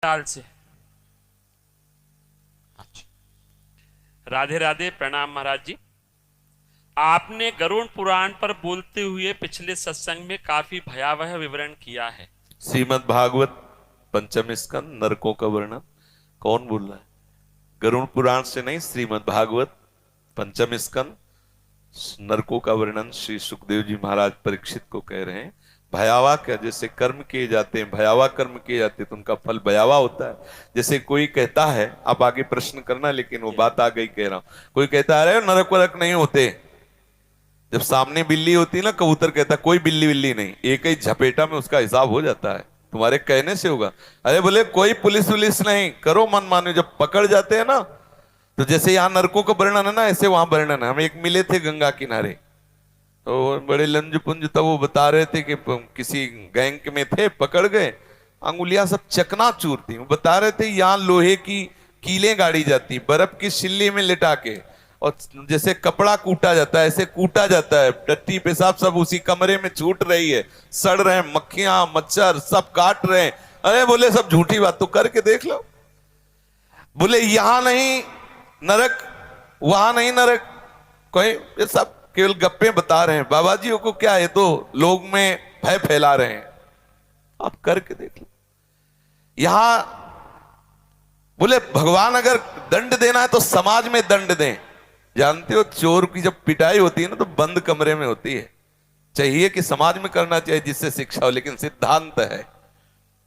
साल से। राधे राधे, प्रणाम महाराज जी। आपने गरुड़ पुराण पर बोलते हुए पिछले सत्संग में काफी भयावह विवरण किया है। श्रीमद् भागवत पंचम स्कंद नरकों का वर्णन। कौन बोल रहा है? गरुड़ पुराण से नहीं, श्रीमद् भागवत पंचम स्कंद नरकों का वर्णन श्री सुखदेव जी महाराज परीक्षित को कह रहे हैं। भयावह क्या? जैसे कर्म किए जाते हैं, भयावह कर्म किए जाते हैं तो उनका फल भयावह होता है। जैसे कोई कहता है, आप आगे प्रश्न करना, लेकिन वो बात आ गई कह रहा हूं। कोई कहता है अरे नरक वरक नहीं होते। जब सामने बिल्ली होती है ना, कबूतर कहता है कोई बिल्ली बिल्ली नहीं, एक ही झपेटा में उसका हिसाब हो जाता है। तुम्हारे कहने से होगा। अरे बोले कोई पुलिस वुलिस नहीं, करो मन मानो। जब पकड़ जाते हैं ना, तो जैसे यहाँ नरकों का वर्णन है ना, ऐसे वहां वर्णन है। हम एक मिले थे गंगा किनारे, तो बड़े लंज पुंज, तब वो बता रहे थे कि किसी गैंग में थे, पकड़ गए, अंगुलियां सब चकनाचूर थी। वो बता रहे थे यहाँ लोहे की कीलें गाड़ी जाती, बर्फ की सिल्ली में लिटा के, और जैसे कपड़ा कूटा जाता है ऐसे कूटा जाता है। टट्टी पेशाब सब उसी कमरे में छूट रही है, सड़ रहे हैं, मक्खियां मच्छर सब काट रहे हैं। अरे बोले सब झूठी बात, तो करके देख लो। बोले यहां नहीं नरक, वहां नहीं नरक, कोई ये सब केवल गप्पे बता रहे हैं। बाबा जी को क्या है, तो लोग में भय फैला रहे हैं। आप करके देख लो। यहां बोले भगवान अगर दंड देना है तो समाज में दंड दें। जानते हो चोर की जब पिटाई होती है ना, तो बंद कमरे में होती है। चाहिए कि समाज में करना चाहिए जिससे शिक्षा हो, लेकिन सिद्धांत है।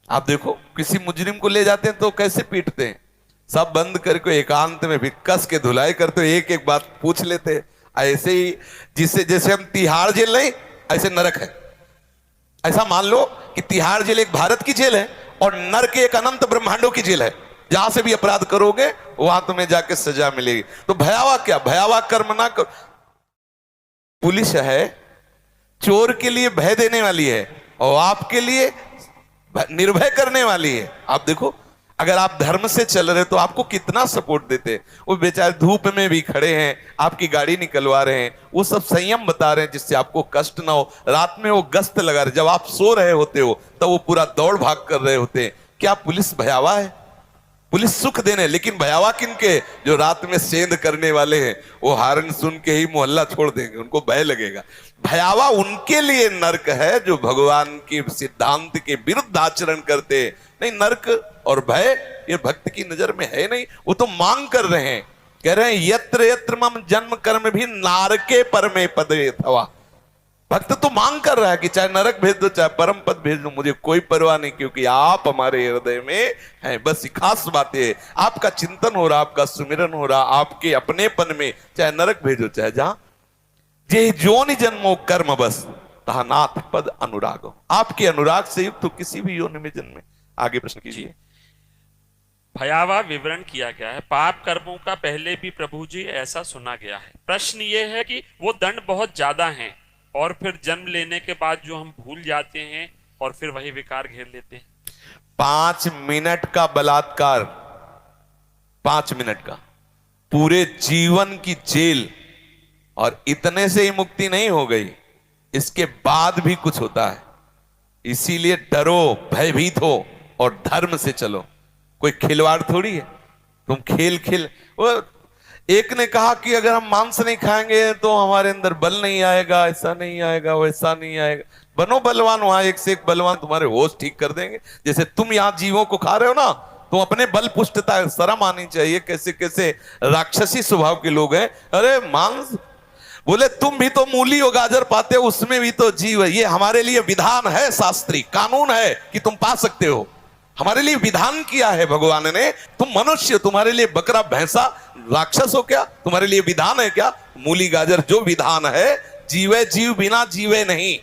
आप देखो किसी मुजरिम को ले जाते हैं तो कैसे पीटते हैं, सब बंद करके एकांत में भी कस के धुलाई करते, एक एक बात पूछ लेते। ऐसे ही जिससे जैसे हम तिहाड़ जेल नहीं, ऐसे नरक है। ऐसा मान लो कि तिहाड़ जेल एक भारत की जेल है और नरक एक अनंत ब्रह्मांडों की जेल है। जहां से भी अपराध करोगे वहां तुम्हें जाके सजा मिलेगी। तो भयावह क्या? भयावह कर्म ना करो। पुलिस है चोर के लिए भय देने वाली है और आपके लिए निर्भय करने वाली है। आप देखो अगर आप धर्म से चल रहे तो आपको कितना सपोर्ट देते। वो बेचारे धूप में भी खड़े हैं, आपकी गाड़ी निकलवा रहे हैं, वो सब संयम बता रहे हैं जिससे आपको कष्ट ना हो। रात में वो गश्त लगा रहे, जब आप सो रहे होते हो तब वो पूरा दौड़ भाग कर रहे होते हैं। क्या पुलिस भयावह है? पुलिस सुख देने, लेकिन भयावह किनके? जो रात में सेंध करने वाले हैं, वो हारन सुन के ही मोहल्ला छोड़ देंगे, उनको भय लगेगा। भयावह उनके लिए नरक है जो भगवान के सिद्धांत के विरुद्ध आचरण करते हैं। नहीं, नरक और भय ये भक्त की नजर में है नहीं। वो तो मांग कर रहे हैं, कह रहे हैं यत्र यत्र मम जन्म कर्म भी नारके परमे पदे थवा। भक्त तो मांग कर रहा है कि चाहे नरक भेज दो चाहे परम पद भेज दो, मुझे कोई परवाह नहीं, क्योंकि आप हमारे हृदय में हैं। बस खास बातें है, आपका चिंतन हो रहा, आपका सुमिरन हो रहा, आपके अपनेपन में, चाहे नरक भेजो चाहे जहां। जे जोनि जन्मो कर्म बस तहा नाथ पद अनुराग। आपके अनुराग से युक्त तो किसी भी योनि में जन्मे। आगे प्रश्न कीजिए। भयावह विवरण किया गया है। पाप कर्मों का पहले भी प्रभु जी ऐसा सुना गया है। प्रश्न ये है कि वो दंड बहुत ज्यादा हैं और फिर जन्म लेने के बाद जो हम भूल जाते हैं और फिर वही विकार घेर लेते हैं। 5 मिनट का बलात्कार, 5 मिनट का, पूरे जीवन की जेल, और इतने से ही मुक्ति नहीं हो गई, इसके बाद भी कुछ होता है। इसीलिए डरो, भयभीत हो और धर्म से चलो। कोई खिलवाड़ थोड़ी है। तुम खेल खेल, वो एक ने कहा कि अगर हम मांस नहीं खाएंगे तो हमारे अंदर बल नहीं आएगा, ऐसा नहीं आएगा, वैसा नहीं आएगा। बनो बलवान, वहां एक से एक बलवान तुम्हारे होश ठीक कर देंगे। जैसे तुम यहां जीवों को खा रहे हो ना, तुम अपने बल पुष्टता, शर्म आनी चाहिए। कैसे कैसे राक्षसी स्वभाव के लोग हैं। अरे मांस, बोले तुम भी तो मूली और गाजर पाते हो, उसमें भी तो जीव है। ये हमारे लिए विधान है, शास्त्री कानून है कि तुम पा सकते हो। हमारे लिए विधान किया है भगवान ने। तुम मनुष्य, तुम्हारे लिए बकरा भैंसा राक्षस हो क्या? तुम्हारे लिए विधान है क्या? मूली गाजर जो विधान है, जीवे जीव बिना जीवे नहीं,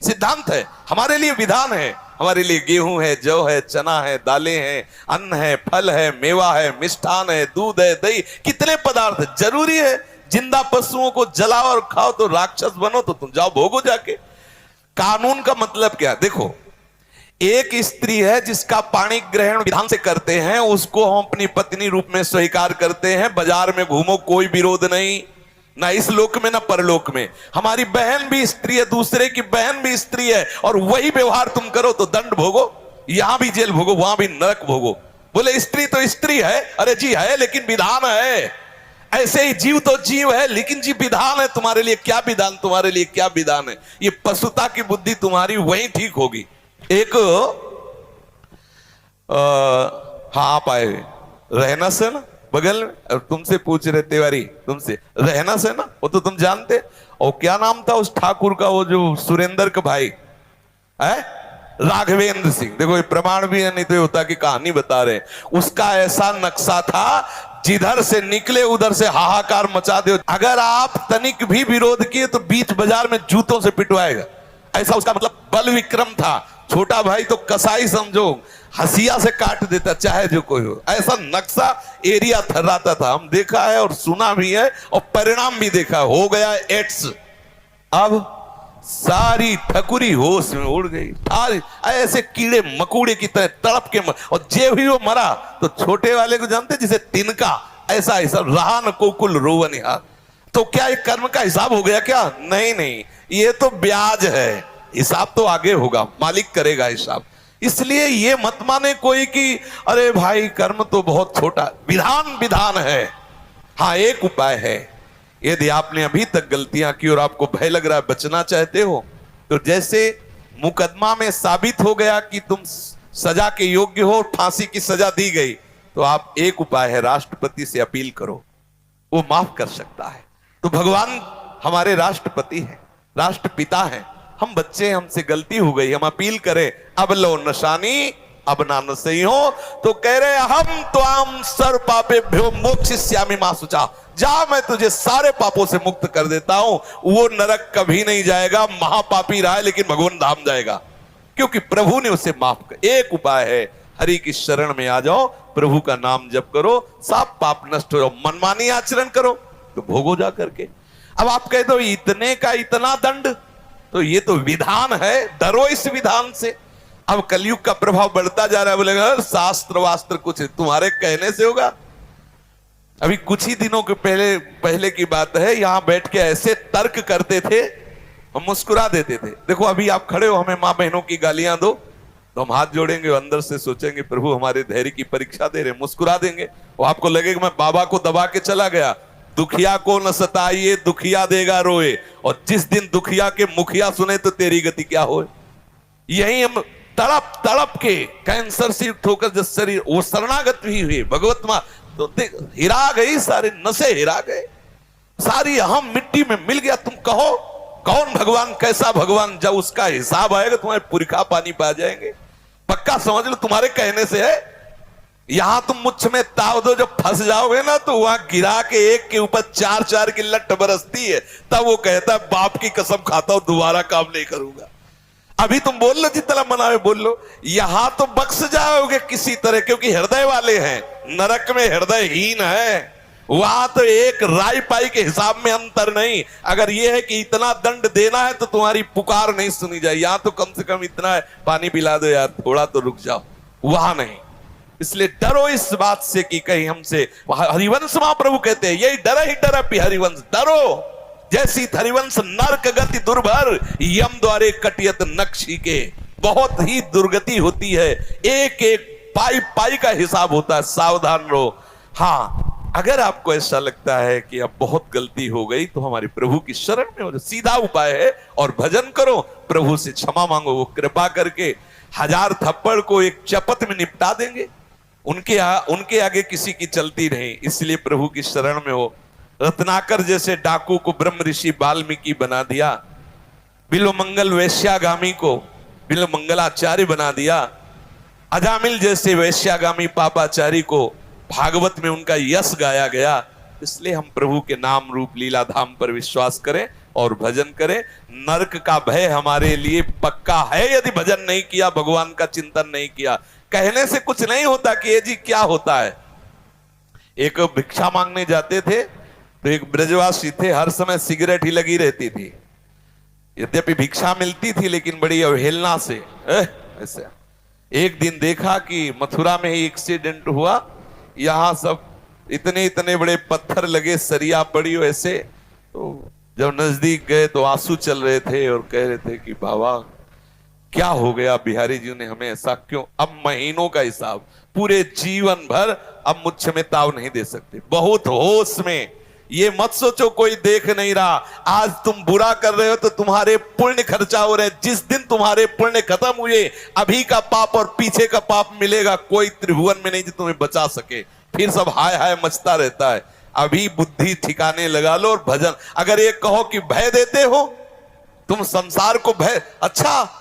सिद्धांत है। हमारे लिए विधान है। हमारे लिए गेहूं है, जौ है, चना है, दालें हैं, अन्न है, फल है, मेवा है, मिष्ठान है, दूध है, दही, कितने पदार्थ जरूरी है। जिंदा पशुओं को जलाओ और खाओ तो राक्षस बनो, तो तुम जाओ भोगो जाके। कानून का मतलब क्या? देखो, एक स्त्री है जिसका पाणी ग्रहण विधान से करते हैं, उसको हम अपनी पत्नी रूप में स्वीकार करते हैं। बाजार में घूमो, कोई विरोध नहीं, ना इस लोक में ना परलोक में। हमारी बहन भी स्त्री है, दूसरे की बहन भी स्त्री है, और वही व्यवहार तुम करो तो दंड भोगो। यहां भी जेल भोगो, वहां भी नरक भोगो। बोले स्त्री तो स्त्री है, अरे जी है लेकिन विधान है। ऐसे ही जीव तो जीव है लेकिन जी विधान है। तुम्हारे लिए क्या विधान, तुम्हारे लिए क्या विधान है? ये पशुता की बुद्धि तुम्हारी वही ठीक होगी। एक हाँ आप आए रहना से ना बगल में, और तुमसे पूछ रहे तिवारी, तुमसे रहना से ना, वो तो तुम जानते। और क्या नाम था उस ठाकुर का, वो जो सुरेंद्र का भाई है, राघवेंद्र सिंह। देखो ये प्रमाण भी है, नहीं तो होता कि कहानी बता रहे। उसका ऐसा नक्शा था, जिधर से निकले उधर से हाहाकार मचा दे। अगर आप तनिक भी विरोध किए तो बीच बाजार में जूतों से पिटवाएगा। ऐसा उसका मतलब बल विक्रम था। छोटा भाई तो कसाई समझो, हसिया से काट देता चाहे जो कोई हो। ऐसा नक्शा एरिया थर्राता था। हम देखा है और सुना भी है और परिणाम भी देखा। हो गया एड्स। अब सारी ठकुरी होश में उड़ गई। ऐसे कीड़े मकोड़े की तरह तड़प के और जे भी वो मरा तो छोटे वाले को जानते जिसे तिनका, ऐसा ऐसा रहा न कोकुल रोवन यार। तो क्या ये कर्म का हिसाब हो गया क्या? नहीं नहीं, ये तो ब्याज है। हिसाब तो आगे होगा, मालिक करेगा हिसाब। इसलिए ये मत माने कोई कि अरे भाई कर्म तो बहुत छोटा, विधान विधान है। हाँ एक उपाय है, यदि आपने अभी तक गलतियां की और आपको भय लग रहा है, बचना चाहते हो, तो जैसे मुकदमा में साबित हो गया कि तुम सजा के योग्य हो, फांसी की सजा दी गई, तो आप एक उपाय है, राष्ट्रपति से अपील करो, वो माफ कर सकता है। तो भगवान हमारे राष्ट्रपति हैं, राष्ट्रपिता हैं। हम बच्चे, हमसे गलती हो गई, हम अपील करें, अब लो नशानी अब ना नसई हो। तो कह रहे हम त्वाम सर्व पापेभ्यो मोक्षयिष्यामि मा शुचा। जा मैं तुझे सारे पापों से मुक्त कर देता हूं। वो नरक कभी नहीं जाएगा, महापापी रहा है लेकिन भगवान धाम जाएगा, क्योंकि प्रभु ने उसे माफ कर। एक उपाय है, हरि की शरण में आ जाओ, प्रभु का नाम जप करो, सब पाप नष्ट हो जाओ। मनमानी आचरण करो तो भोगो जा करके। अब आप कह दो इतने का इतना दंड, तो ये तो विधान है, डरो इस विधान से। अब कलयुग का प्रभाव बढ़ता जा रहा है, बोलेगा शास्त्र वास्त्र कुछ तुम्हारे कहने से होगा। अभी कुछ ही दिनों के पहले की बात है, यहां बैठ के ऐसे तर्क करते थे, हम मुस्कुरा देते थे। देखो अभी आप खड़े हो, हमें मां बहनों की गालियां दो तो हम हाथ जोड़ेंगे, अंदर से सोचेंगे प्रभु हमारे धैर्य की परीक्षा दे रहे, मुस्कुरा देंगे। वो आपको लगेगा मैं बाबा को दबा के चला गया। दुखिया को न सताइए, दुखिया देगा रोए, और जिस दिन दुखिया के मुखिया सुने तो तेरी गति क्या हो। यही हम तड़प तड़प के कैंसर से ठोकर जब शरीर वो शरणागत भी हुए भगवत मां, तो हिरा गई, सारे नशे हिरा गए, सारी अहम मिट्टी में मिल गया। तुम कहो कौन भगवान, कैसा भगवान? जब उसका हिसाब आएगा तुम्हारे पुरखा पानी पा जाएंगे, पक्का समझ लो। तुम्हारे कहने से है, यहां तुम मुझ में ताव दो, जब फंस जाओगे ना तो वहां गिरा के एक के ऊपर चार चार की लट बरसती है, तब वो कहता है बाप की कसम खाता हूं दोबारा काम नहीं करूंगा। अभी तुम बोल लो जितना मनावे बोल लो, यहां तो बख्श जाओगे किसी तरह, क्योंकि हृदय वाले हैं। नरक में हृदयहीन है, वहां तो एक राई पाई के हिसाब में अंतर नहीं। अगर यह है कि इतना दंड देना है तो तुम्हारी पुकार नहीं सुनी जाए, यहां तो कम से कम इतना है, पानी पिला दो यार, थोड़ा तो रुक जाओ, वहां नहीं। इसलिए डरो इस बात से कि कहीं हमसे, हरिवंश महाप्रभु कहते हैं यही डर ही डर पी हरिवंश, डरो जैसी हरिवंश नरक गति दुर्भर, यम द्वारे कटियत नक्शी के। बहुत ही दुर्गति होती है, एक एक पाई पाई का हिसाब होता है, सावधान रहो। हाँ अगर आपको ऐसा लगता है कि अब बहुत गलती हो गई तो हमारे प्रभु की शरण में हो, सीधा उपाय है, और भजन करो, प्रभु से क्षमा मांगो, वो कृपा करके हजार थप्पड़ को एक चपत में निपटा देंगे। उनके आगे किसी की चलती नहीं, इसलिए प्रभु की शरण में हो। रत्नाकर जैसे डाकू को ब्रह्म ऋषि वाल्मीकि बना दिया, बिल्व मंगल वैश्यागामी को बिल्व मंगलाचार्य बना दिया, अजामिल जैसे वैश्यागामी पापाचारी को भागवत में उनका यश गाया गया। इसलिए हम प्रभु के नाम रूप लीला धाम पर विश्वास करें और भजन करें। नरक का भय हमारे लिए पक्का है यदि भजन नहीं किया, भगवान का चिंतन नहीं किया। कहने से कुछ नहीं होता कि ये जी क्या होता है। एक भिक्षा मांगने जाते थे तो एक ब्रजवासी थे, हर समय सिगरेट ही लगी रहती थी, यद्यपि भिक्षा मिलती थी लेकिन बड़ी अवहेलना से। ऐसे एक दिन देखा कि मथुरा में ही एक्सीडेंट हुआ, यहां सब इतने इतने बड़े पत्थर लगे, सरिया पड़ी वैसे। तो जब नजदीक गए तो आंसू चल रहे थे और कह रहे थे कि बाबा क्या हो गया, बिहारी जी ने हमें ऐसा क्यों। अब महीनों का हिसाब, पूरे जीवन भर अब मुझ में ताव नहीं दे सकते। बहुत होश में, ये मत सोचो कोई देख नहीं रहा। आज तुम बुरा कर रहे हो तो तुम्हारे पुण्य खर्चा हो रहे हैं। जिस दिन तुम्हारे पुण्य खत्म हुए, अभी का पाप और पीछे का पाप मिलेगा, कोई त्रिभुवन में नहीं जो तुम्हें बचा सके। फिर सब हाय हाय मचता रहता है। अभी बुद्धि ठिकाने लगा लो और भजन। अगर ये कहो कि भय देते हो तुम, संसार को भय, अच्छा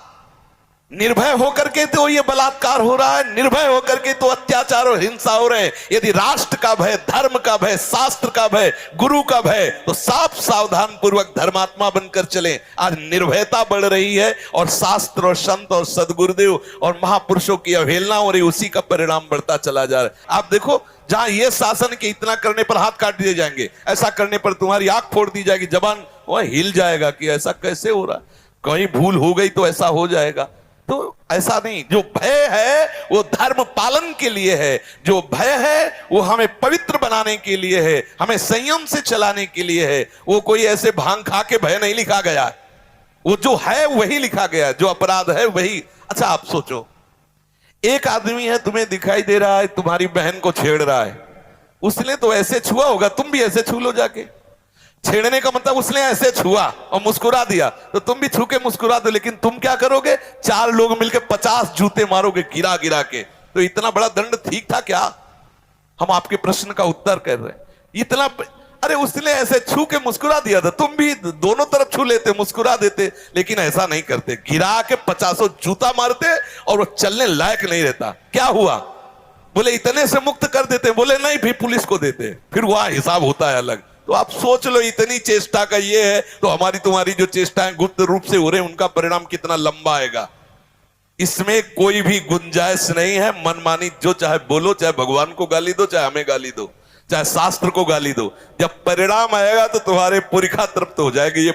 निर्भय होकर के तो ये बलात्कार हो रहा है, निर्भय होकर के तो अत्याचार और हिंसा हो रहे हैं। यदि राष्ट्र का भय, धर्म का भय, शास्त्र का भय, गुरु का भय, तो साफ सावधान पूर्वक धर्मात्मा बनकर चलें। आज निर्भयता बढ़ रही है और शास्त्र और संत और सदगुरुदेव और महापुरुषों की अवहेलना हो रही, उसी का परिणाम बढ़ता चला जा रहा है। आप देखो, जहां ये शासन के इतना करने पर हाथ काट दिए जाएंगे, ऐसा करने पर तुम्हारी आंख फोड़ दी जाएगी, जबान वह हिल जाएगा कि ऐसा कैसे हो रहा है, कहीं भूल हो गई तो ऐसा हो जाएगा। तो ऐसा नहीं, जो भय है वो धर्म पालन के लिए है, जो भय है वो हमें पवित्र बनाने के लिए है, हमें संयम से चलाने के लिए है। वो कोई ऐसे भांग खा के भय नहीं लिखा गया है, वो जो है वही लिखा गया है, जो अपराध है वही। अच्छा आप सोचो, एक आदमी है, तुम्हें दिखाई दे रहा है तुम्हारी बहन को छेड़ रहा है, उसने तो ऐसे छुआ होगा, तुम भी ऐसे छू लो जाके। छेड़ने का मतलब उसने ऐसे छुआ और मुस्कुरा दिया, तो तुम भी छू के मुस्कुरा दो। लेकिन तुम क्या करोगे, 4 लोग मिलकर 50 जूते मारोगे गिरा गिरा के। तो इतना बड़ा दंड ठीक था क्या? हम आपके प्रश्न का उत्तर कर रहे हैं। इतना, अरे उसने ऐसे छू के मुस्कुरा दिया था, तुम भी दोनों तरफ छू लेते, मुस्कुरा देते। लेकिन ऐसा नहीं करते, गिरा के 50 जूता मारते और वो चलने लायक नहीं रहता। क्या हुआ? बोले इतने से मुक्त कर देते, बोले नहीं भी पुलिस को देते, फिर वहां हिसाब होता है अलग। तो आप सोच लो, इतनी चेष्टा का ये है, तो हमारी तुम्हारी जो चेष्टाएं गुप्त रूप से हो रहे हैं उनका परिणाम कितना लंबा आएगा। इसमें कोई भी गुंजाइश नहीं है मनमानी। जो चाहे बोलो, चाहे भगवान को गाली दो, चाहे हमें गाली दो, चाहे शास्त्र को गाली दो, जब परिणाम आएगा तो तुम्हारे पुरखा तृप्त हो जाएगी, ये